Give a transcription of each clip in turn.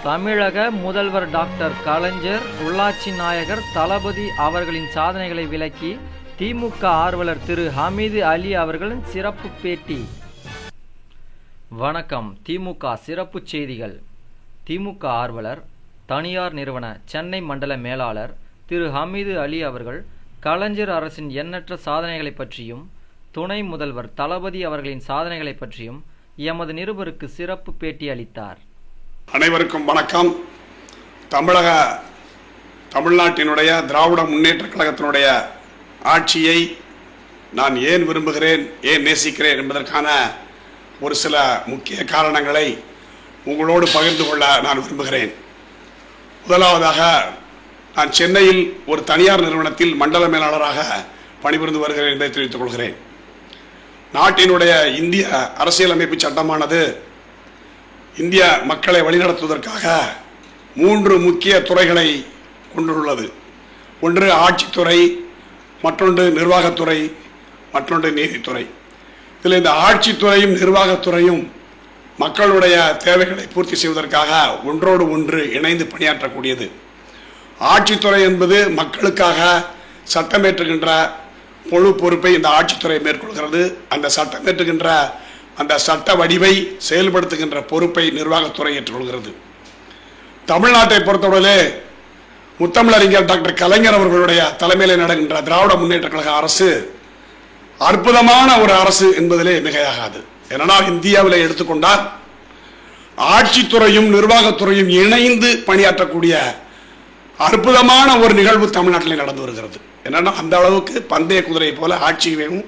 தமிழக முதல்வர் டாக்டர் கலைஞர், உள்ளாட்சி நாயகர் தளபதி அவர்களின் சாதனைகளை விளக்கி திமுக ஆர்வலர் திரு ஹமீது அலி அவர்களின் சிறப்பு பேட்டி. வணக்கம். திமுக சிறப்பு செய்திகள். திமுக ஆர்வலர், தனியார் நிறுவன சென்னை மண்டல மேலாளர் திரு ஹமீது அலி அவர்கள் கலைஞர் அரசின் எண்ணற்ற சாதனைகளை பற்றியும் துணை முதல்வர் தளபதி அவர்களின் சாதனைகளை பற்றியும் எமது நிருபருக்கு சிறப்பு பேட்டி அளித்தார். அனைவருக்கும் வணக்கம். தமிழ்நாட்டினுடைய திராவிட முன்னேற்ற கழகத்தினுடைய ஆட்சியை நான் ஏன் விரும்புகிறேன், ஏன் நேசிக்கிறேன் என்பதற்கான ஒரு சில முக்கிய காரணங்களை உங்களோடு பகிர்ந்து கொள்ள நான் விரும்புகிறேன். முதலாவதாக, நான் சென்னையில் ஒரு தனியார் நிறுவனத்தில் மண்டல மேலாளராக பணிபுரிந்து வருகிறேன் என்பதை தெரிவித்துக் கொள்கிறேன். நாட்டினுடைய இந்திய அரசியலமைப்பு சட்டமானது இந்திய மக்களை வழிநடத்துவதற்காக 3 முக்கிய துறைகளை கொண்டுள்ளது. ஒன்று ஆட்சித்துறை, மற்றொன்று நிர்வாகத்துறை, மற்றொன்று நீதித்துறை. இதில் இந்த ஆட்சித்துறையும் நிர்வாகத்துறையும் மக்களுடைய தேவைகளை பூர்த்தி செய்வதற்காக ஒன்றோடு ஒன்று இணைந்து பணியாற்றக்கூடியது. ஆட்சித்துறை என்பது மக்களுக்காக சட்டமேற்றுகின்ற பொது பொறுப்பை இந்த ஆட்சித்துறை மேற்கொள்கிறது. அந்த சட்டமேற்றுகின்ற அந்த சட்ட வடிவை செயல்படுத்துகின்ற பொறுப்பை நிர்வாகத்துறை ஏற்றுக்கொள்கிறது. தமிழ்நாட்டை பொறுத்தவரையிலே முத்தமிழறிஞர் டாக்டர் கலைஞர் அவர்களுடைய தலைமையில் நடக்கின்ற திராவிட முன்னேற்ற கழக அரசு அற்புதமான ஒரு அரசு என்பதிலே மிகையாகாது. ஏனென்றால் இந்தியாவில் எடுத்துக்கொண்டால் ஆட்சித்துறையும் நிர்வாகத்துறையும் இணைந்து பணியாற்றக்கூடிய அற்புதமான ஒரு நிகழ்வு தமிழ்நாட்டில் நடந்து வருகிறது. என்னன்னா, அந்த அளவுக்கு பந்தய குதிரை போல ஆட்சியும்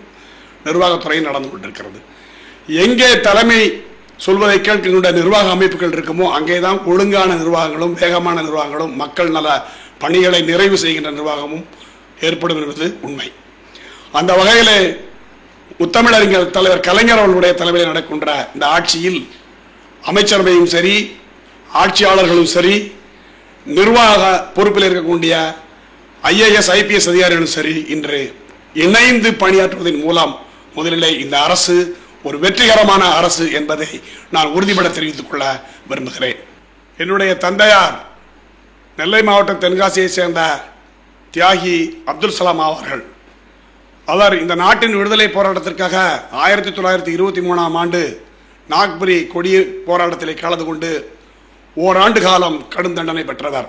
நிர்வாகத்துறையும் நடந்து கொண்டிருக்கிறது. எங்கே தலைமை சொல்வதை கேட்கின்ற நிர்வாக அமைப்புகள் இருக்குமோ அங்கேதான் ஒழுங்கான நிர்வாகங்களும் வேகமான நிர்வாகங்களும் மக்கள் நல பணிகளை நிறைவு செய்கின்ற நிர்வாகமும் ஏற்படும் என்பது உண்மை. அந்த வகையிலே முத்தமிழறிஞர் தலைவர் கலைஞர் அவர்களுடைய தலைமையில் நடக்கின்ற இந்த ஆட்சியில் அமைச்சரவையும் சரி, ஆட்சியாளர்களும் சரி, நிர்வாக பொறுப்பில் இருக்கக்கூடிய IAS IPS அதிகாரிகளும் சரி இன்று இணைந்து பணியாற்றுவதன் மூலம் முதலிலே இந்த அரசு ஒரு வெற்றிகரமான அரசு என்பதை நான் உறுதிபட தெரிவித்துக் கொள்ள விரும்புகிறேன். என்னுடைய தந்தையார் நெல்லை மாவட்டம் தென்காசியை சேர்ந்த தியாகி அப்துல் சலாம் அவர்கள். அவர் இந்த நாட்டின் விடுதலை போராட்டத்திற்காக 1923ஆம் ஆண்டு நாக்புரி கொடி போராட்டத்தில் கலந்து கொண்டு ஓராண்டு காலம் கடும் தண்டனை பெற்றவர்.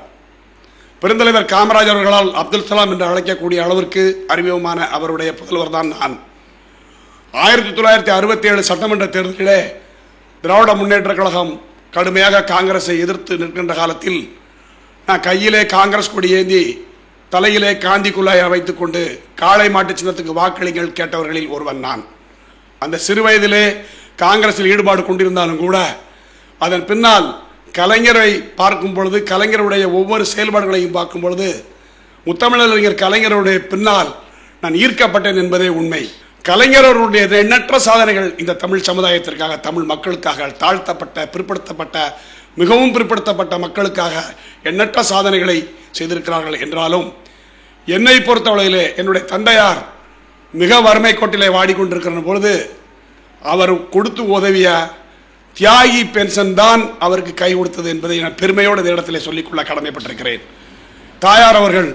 பெருந்தலைவர் காமராஜர் அவர்களால் அப்துல் சலாம் என்று அழைக்கக்கூடிய அளவிற்கு அறிமுகமான அவருடைய புதல்வர் தான் நான். 1967 சட்டமன்ற தேர்தலிலே திராவிட முன்னேற்ற கழகம் கடுமையாக காங்கிரஸை எதிர்த்து நிற்கின்ற காலத்தில் நான் கையிலே காங்கிரஸ் கொடி ஏந்தி தலையிலே காந்தி குல்லாயை வைத்துக் கொண்டு காளை மாட்டு சின்னத்துக்கு வாக்களிகள் கேட்டவர்களில் ஒருவன் நான். அந்த சிறு வயதிலே காங்கிரஸில் ஈடுபாடு கொண்டிருந்தாலும் கூட அதன் பின்னால் கலைஞரை பார்க்கும் பொழுது, கலைஞருடைய ஒவ்வொரு செயல்பாடுகளையும் பார்க்கும் பொழுது முத்தமிழறிஞர் கலைஞருடைய பின்னால் நான் ஈர்க்கப்பட்டேன் என்பதே உண்மை. கலைஞருடைய எண்ணற்ற சாதனைகள் இந்த தமிழ் சமுதாயத்திற்காக, தமிழ் மக்களுக்காக, தாழ்த்தப்பட்ட பிற்படுத்தப்பட்ட மிகவும் பிற்படுத்தப்பட்ட மக்களுக்காக எண்ணற்ற சாதனைகளை செய்திருக்கிறார்கள் என்றாலும் என்னை பொறுத்தவரையிலே என்னுடைய தந்தையார் மிக வறுமை கோட்டிலே வாடிக்கொண்டிருக்கிற பொழுது அவர் கொடுத்து உதவிய தியாகி பென்ஷன் தான் அவருக்கு கை கொடுத்தது என்பதை நான் பெருமையோடு இந்த இடத்திலே சொல்லிக்கொள்ள கடமைப்பட்டிருக்கிறேன். தாயார் அவர்கள்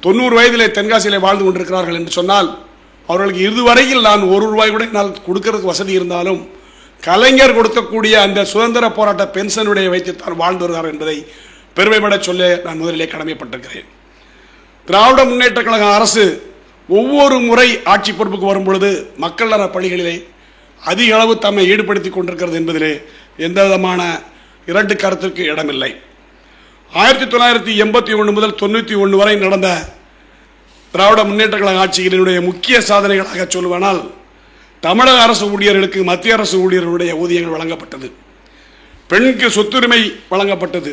90 வயதிலே தென்காசியிலே வாழ்ந்து கொண்டிருக்கிறார்கள் என்று சொன்னால் அவர்களுக்கு இதுவரையில் நான் ₹1 கூட என்னால் கொடுக்கறதுக்கு வசதி இருந்தாலும் கலைஞர் கொடுக்கக்கூடிய அந்த சுதந்திர போராட்ட பென்ஷனுடைய வைத்துத்தான் வாழ்ந்து வருகிறார் என்பதை பெருமைப்பட சொல்ல நான் முதலிலே கடமைப்பட்டிருக்கிறேன். திராவிட முன்னேற்ற கழக அரசு ஒவ்வொரு முறை ஆட்சி பொறுப்புக்கு வரும் பொழுது மக்கள் நல பணிகளிலே அதிக அளவு தம்மை ஈடுபடுத்திக் கொண்டிருக்கிறது என்பதிலே எந்த விதமான இரண்டு கருத்துக்கு இடமில்லை. 1981 முதல் 91 வரை நடந்த திராவிட முன்னேற்ற கழக ஆட்சியினுடைய முக்கிய சாதனைகளாக சொல்லுவானால் தமிழக அரசு ஊழியர்களுக்கு மத்திய அரசு ஊழியர்களுடைய ஊதியங்கள் வழங்கப்பட்டது. பெண்ணுக்கு சொத்துரிமை வழங்கப்பட்டது.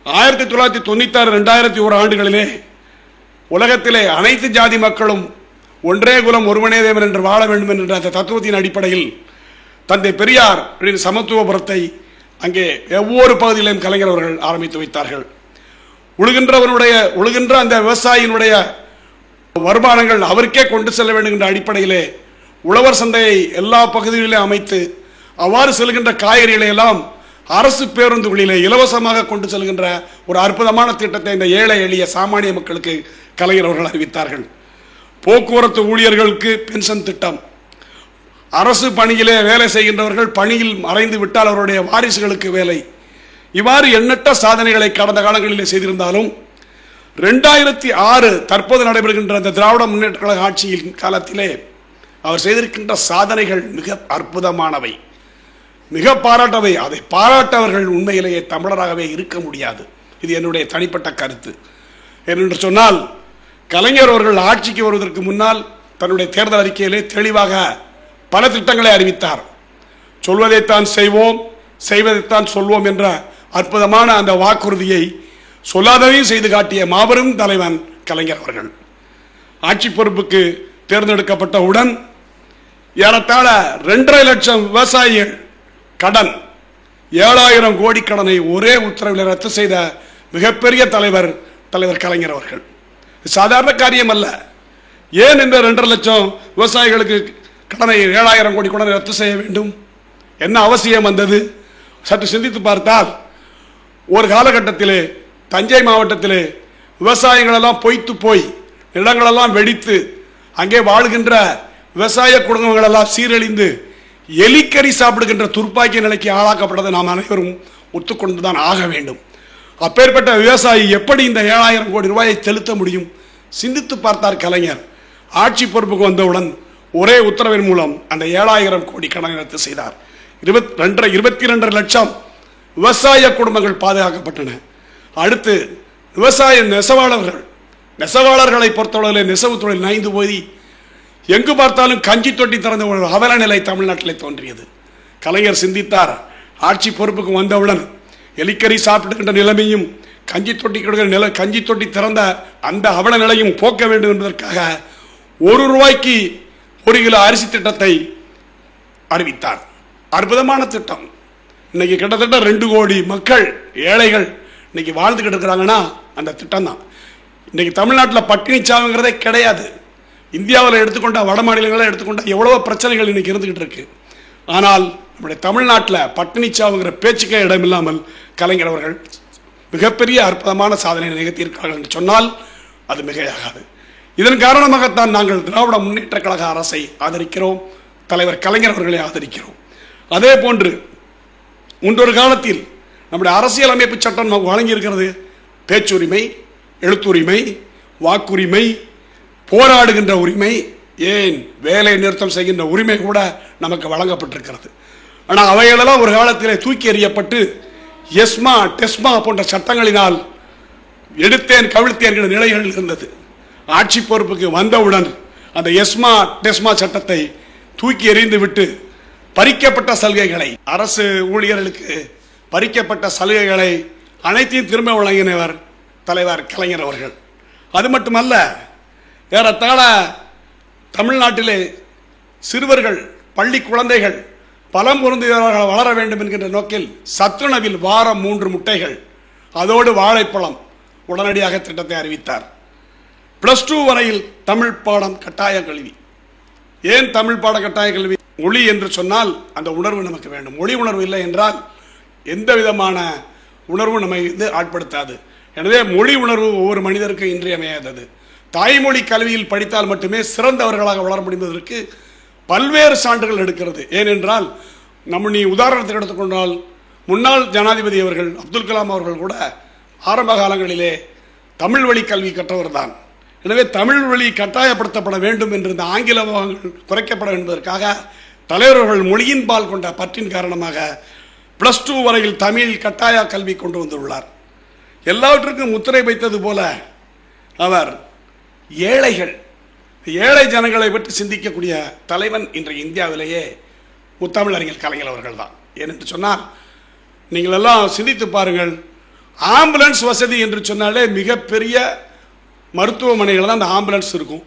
1996, 2001 ஆண்டுகளிலே உலகத்திலே அனைத்து ஜாதி மக்களும் ஒன்றே குலம் ஒருவனே தேவன் என்று வாழ வேண்டும் என்ற அந்த தத்துவத்தின் அடிப்படையில் தந்தை பெரியார் சமத்துவபுரத்தை அங்கே ஒவ்வொரு பகுதியிலும் கலைஞர் அவர்கள் ஆரம்பித்து வைத்தார்கள். உழுகின்ற அந்த விவசாயியினுடைய வருமானங்கள் அவருக்கே கொண்டு செல்ல வேண்டும் என்ற அடிப்படையிலே உழவர் சந்தையை எல்லா பகுதிகளிலும் அமைத்து அவ்வாறு செல்கின்ற காய்கறிகளை எல்லாம் அரசு பேருந்துகளிலே இலவசமாக கொண்டு செல்கின்ற ஒரு அற்புதமான திட்டத்தை இந்த ஏழை எளிய சாமானிய மக்களுக்கு கலைஞர் அவர்கள் அறிவித்தார்கள். போக்குவரத்து ஊழியர்களுக்கு பென்ஷன் திட்டம், அரசு பணியிலே வேலை செய்கின்றவர்கள் பணியில் மறைந்து விட்டால் அவருடைய வாரிசுகளுக்கு வேலை, இவ்வாறு எண்ணற்ற சாதனைகளை கடந்த காலங்களிலே செய்திருந்தாலும் 2006 தற்போது நடைபெறுகின்ற இந்த திராவிட முன்னேற்ற கழக ஆட்சியின் காலத்திலே அவர் செய்திருக்கின்ற சாதனைகள் மிக அற்புதமானவை, மிக பாராட்டவை. அதை பாராட்டவர்கள் உண்மையிலேயே தமிழராகவே இருக்க முடியாது. இது என்னுடைய தனிப்பட்ட கருத்து. ஏனென்று சொன்னால், கலைஞர் அவர்கள் ஆட்சிக்கு வருவதற்கு முன்னால் தன்னுடைய தேர்தல் அறிக்கையிலே தெளிவாக பல திட்டங்களை அறிவித்தார். சொல்வதைத்தான் செய்வோம், செய்வதைத்தான் சொல்வோம் என்ற அற்புதமான அந்த வாக்குறுதியை சொல்லாததையும் செய்து காட்டிய மாபெரும் தலைவன் கலைஞர் அவர்கள். ஆட்சி பொறுப்புக்கு தேர்ந்தெடுக்கப்பட்டவுடன் ஏறத்தாழ 2.5 லட்சம் விவசாயிகள் கடன், 7000 கோடி கடனை ஒரே உத்தரவில் ரத்து செய்த மிகப்பெரிய தலைவர் கலைஞர் அவர்கள். சாதாரண காரியம் அல்ல. ஏன் இந்த 2.5 லட்சம் விவசாயிகளுக்கு கடனை 7000 கோடி கடனை ரத்து செய்ய வேண்டும்? என்ன அவசியம் வந்தது? சற்று சிந்தித்து பார்த்தால், ஒரு காலகட்டத்திலே தஞ்சை மாவட்டத்திலே விவசாயிகளெல்லாம் பொய்த்து போய் நிலங்களெல்லாம் வெடித்து அங்கே வாழ்கின்ற விவசாய குடும்பங்கள் எல்லாம் சீரழிந்து எலிக்கறி சாப்பிடுகின்ற துர்ப்பாக்கிய நிலைக்கு ஆளாக்கப்பட்டதை நாம் அனைவரும் ஒத்துக்கொண்டுதான் ஆக வேண்டும். அப்பேற்பட்ட விவசாயி எப்படி இந்த 7000 கோடி ரூபாயை செலுத்த முடியும்? சிந்தித்து பார்த்தார் கலைஞர். ஆட்சி பொறுப்புக்கு வந்தவுடன் ஒரே உத்தரவின் மூலம் அந்த 7000 கோடி கடனை ரத்து செய்தார். 22 லட்சம் விவசாய குடும்பங்கள் பாதுகாக்கப்பட்டன. அடுத்து விவசாய நெசவாளர்களை பொறுத்தவரை நெசவு தொழில் நைந்து போய் எங்கு பார்த்தாலும் கஞ்சி தொட்டி திறந்த ஒரு அவல நிலை தமிழ்நாட்டில் தோன்றியது. கலைஞர் சிந்தித்தார். ஆட்சி பொறுப்புக்கு வந்தவுடன் எலிக்கறி சாப்பிடுகின்ற நிலைமையும் கஞ்சி தொட்டி திறந்த அந்த அவல நிலையும் போக்க வேண்டும் என்பதற்காக 1 ரூபாய்க்கு 1 கிலோ அரிசி திட்டத்தை அறிவித்தார். அற்புதமான திட்டம். இன்னைக்கு கிட்டத்தட்ட 2 கோடி மக்கள் ஏழைகள் இன்னைக்கு வாழ்ந்துகிட்டு இருக்கிறாங்கன்னா அந்த திட்டம் தான். இன்னைக்கு தமிழ்நாட்டில் பட்டினி சாவுங்கிறதே கிடையாது. இந்தியாவில் எடுத்துக்கொண்ட வட மாநிலங்களை எடுத்துக்கொண்ட எவ்வளவோ பிரச்சனைகள் இன்னைக்கு இருந்துகிட்டு இருக்கு. ஆனால் நம்முடைய தமிழ்நாட்டில் பட்டினி சாவுங்கிற பேச்சுக்கே இடமில்லாமல் கலைஞர் அவர்கள் மிகப்பெரிய அற்புதமான சாதனை நிகழ்த்தியிருக்கிறார்கள் என்று சொன்னால் அது மிகையாகாது. இதன் காரணமாகத்தான் நாங்கள் திராவிட முன்னேற்ற கழக அரசை ஆதரிக்கிறோம், தலைவர் கலைஞர் அவர்களை ஆதரிக்கிறோம். அதே போன்று முன்னொரு காலத்தில் நம்முடைய அரசியல் அமைப்பு சட்டம் நமக்கு வழங்கியிருக்கிறது. பேச்சுரிமை, எழுத்துரிமை, வாக்குரிமை, போராடுகின்ற உரிமை, ஏன் வேலை நிறுத்தம் செய்கின்ற உரிமை கூட நமக்கு வழங்கப்பட்டிருக்கிறது. ஆனால் அவைகளெல்லாம் ஒரு காலத்திலே தூக்கி எறியப்பட்டு எஸ்மா டெஸ்மா போன்ற சட்டங்களினால் எடுத்தேன் கவிழ்த்தேன் என்கிற நிலைகள் இருந்தது. ஆட்சி பொறுப்புக்கு வந்தவுடன் அந்த எஸ்மா டெஸ்மா சட்டத்தை தூக்கி எறிந்து விட்டு பறிக்கப்பட்ட சலுகைகளை, அரசு ஊழியர்களுக்கு பறிக்கப்பட்ட சலுகைகளை அனைத்தையும் திரும்ப வழங்கினவர் தலைவர் கலைஞர் அவர்கள். அது மட்டுமல்ல, ஏறத்தாழ தமிழ்நாட்டிலே சிறுவர்கள், பள்ளி குழந்தைகள் பலம் பொருந்தியவர்கள் வளர வேண்டும் என்கின்ற நோக்கில் சத்துணவில் வாரம் 3 முட்டைகள், அதோடு வாழைப்பழம் உடனடியாக திட்டத்தை அறிவித்தார். +2 வரையில் தமிழ் பாடம் கட்டாய கல்வி. ஏன் தமிழ் பாட கட்டாய கல்வி? மொழி என்று சொன்னால் அந்த உணர்வு நமக்கு வேண்டும். மொழி உணர்வு இல்லை என்றால் எந்த விதமான உணர்வு நம்மை ஆட்படுத்தாது. எனவே மொழி உணர்வு ஒவ்வொரு மனிதருக்கும் இன்றியமையாதது. தாய்மொழி கல்வியில் படித்தால் மட்டுமே சிறந்தவர்களாக வளர முடிவதற்கு பல்வேறு சான்றுகள் எடுக்கிறது. ஏனென்றால் நீ உதாரணத்துக்கு எடுத்துக்கொண்டால் முன்னாள் ஜனாதிபதி அவர்கள் அப்துல் கலாம் அவர்கள் கூட ஆரம்ப காலங்களிலே தமிழ் வழி கல்வி கற்றவர் தான். எனவே தமிழ் வழி கட்டாயப்படுத்தப்பட வேண்டும் என்று இந்த ஆங்கில குறைக்கப்பட என்பதற்காக தலைவர்கள் மொழியின் பால் கொண்ட பற்றின் காரணமாக +2 வரையில் தமிழ் கட்டாய கல்வி கொண்டு வந்துள்ளார். எல்லாவற்றுக்கும் முத்திரை வைத்தது போல அவர் ஏழை ஜனங்களை பற்றி சிந்திக்கக்கூடிய தலைவன் இன்றைய இந்தியாவிலேயே முத்தமிழறிஞர் கலைஞர் அவர்கள் தான். ஏனென்று சொன்னால் நீங்கள் எல்லாம் சிந்தித்து பாருங்கள். ஆம்புலன்ஸ் வசதி என்று சொன்னாலே மிகப்பெரிய மருத்துவமனைகள் தான் அந்த ஆம்புலன்ஸ் இருக்கும்.